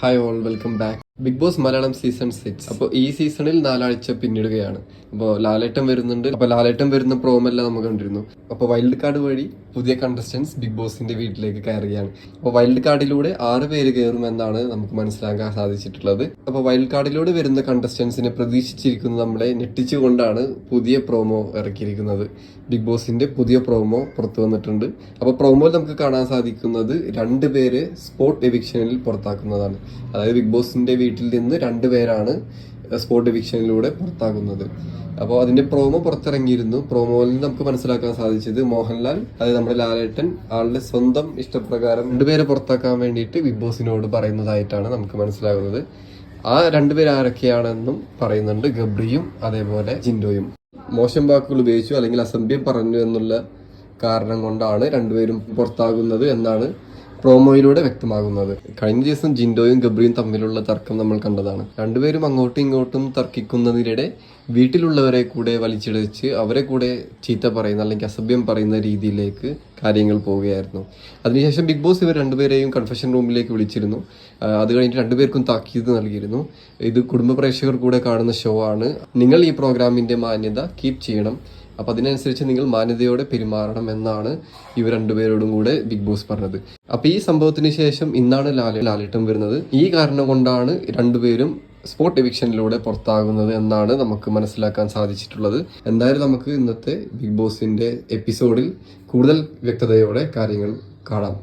Hi all, welcome back. Bigg Boss Malayalam season 6. അപ്പോൾ ഈ സീസണിൽ 4 ആഴ്ച പിന്നിടുകയാണ്. അപ്പോൾ ലാലേട്ടൻ വരുന്നുണ്ട്. അപ്പോൾ ലാലേട്ടൻ വരുന്ന പ്രോമെല്ലാം നമുക്ക് കണ്ടിരുന്നു. അപ്പോൾ വൈൽഡ് കാർഡ് വഴി പുതിയ കണ്ടസ്റ്റൻസ് ബിഗ് ബോസിന്റെ വീട്ടിലേക്ക് കയറുകയാണ്. അപ്പോൾ വൈൽഡ് കാർഡിലൂടെ 6 പേര് കയറുമെന്നാണ് നമുക്ക് മനസ്സിലാക്കാൻ സാധിച്ചിട്ടുള്ളത്. അപ്പോൾ വൈൽഡ് കാർഡിലൂടെ വരുന്ന കണ്ടസ്റ്റൻസിനെ പ്രതീക്ഷിച്ചിരിക്കുന്നത് നമ്മളെ ഞെട്ടിച്ചുകൊണ്ടാണ് പുതിയ പ്രോമോ ഇറക്കിയിരിക്കുന്നത്. ബിഗ് ബോസിന്റെ പുതിയ പ്രോമോ പുറത്തു വന്നിട്ടുണ്ട്. അപ്പോൾ പ്രോമോയിൽ നമുക്ക് കാണാൻ സാധിക്കുന്നത് 2 പേര് സ്പോട്ട് എവിക്ഷനിൽ പുറത്താക്കുന്നതാണ്. അതായത് ബിഗ് ബോസിന്റെ വീട്ടിൽ നിന്ന് 2 പേരാണ് സ്പോട്ട് എവിക്ഷനിലൂടെ പുറത്താക്കുന്നത്. അപ്പോൾ അതിന്റെ പ്രോമോ പുറത്തിറങ്ങിയിരുന്നു. പ്രോമോയിൽ നിന്ന് നമുക്ക് മനസ്സിലാക്കാൻ സാധിച്ചത് മോഹൻലാൽ, അതായത് നമ്മുടെ ലാലേട്ടൻ, ആളുടെ സ്വന്തം ഇഷ്ടപ്രകാരം 2 പേരെ പുറത്താക്കാൻ വേണ്ടിയിട്ട് ബിഗ് ബോസിനോട് പറയുന്നതായിട്ടാണ് നമുക്ക് മനസ്സിലാകുന്നത്. ആ 2 പേര് ആരൊക്കെയാണെന്നും പറയുന്നുണ്ട്. ഗബ്രിയും അതേപോലെ ജിൻഡോയും. മോശം വാക്കുകൾ ഉപയോഗിച്ചു അല്ലെങ്കിൽ അസഭ്യം പറഞ്ഞു എന്നുള്ള കാരണം കൊണ്ടാണ് 2 പേരും പുറത്താകുന്നത് എന്നാണ് പ്രോമോയിലൂടെ വ്യക്തമാകുന്നത്. കഴിഞ്ഞ ദിവസം ജിൻഡോയും ഗബ്രിയും തമ്മിലുള്ള തർക്കം നമ്മൾ കണ്ടതാണ്. 2 പേരും അങ്ങോട്ടും ഇങ്ങോട്ടും തർക്കിക്കുന്നതിനിടെ വീട്ടിലുള്ളവരെ കൂടെ വലിച്ചിഴച്ച് അവരെ കൂടെ ചീത്ത പറയുന്ന അല്ലെങ്കിൽ അസഭ്യം പറയുന്ന രീതിയിലേക്ക് കാര്യങ്ങൾ പോവുകയായിരുന്നു. അതിനുശേഷം ബിഗ് ബോസ് ഇവർ 2 പേരെയും കൺഫെഷൻ റൂമിലേക്ക് വിളിച്ചിരുന്നു. അത് കഴിഞ്ഞിട്ട് 2 പേർക്കും താക്കീത് നൽകിയിരുന്നു. ഇത് കുടുംബ പ്രേക്ഷകർ കൂടെ കാണുന്ന ഷോ ആണ്. നിങ്ങൾ ഈ പ്രോഗ്രാമിന്റെ മാന്യത കീപ്പ് ചെയ്യണം, അപ്പൊ അതിനനുസരിച്ച് നിങ്ങൾ മാന്യതയോടെ പെരുമാറണം എന്നാണ് ഇവർ 2 പേരോടും കൂടെ ബിഗ് ബോസ് പറഞ്ഞത്. അപ്പൊ ഈ സംഭവത്തിന് ശേഷം ഇന്നാണ് ലാലേട്ടൻ വരുന്നത്. ഈ കാരണം കൊണ്ടാണ് 2 പേരും സ്പോട്ട് എവിക്ഷനിലൂടെ പുറത്താകുന്നത് എന്നാണ് നമുക്ക് മനസ്സിലാക്കാൻ സാധിച്ചിട്ടുള്ളത്. എന്തായാലും നമുക്ക് ഇന്നത്തെ ബിഗ് ബോസിന്റെ എപ്പിസോഡിൽ കൂടുതൽ വ്യക്തതയോടെ കാര്യങ്ങൾ കാണാം.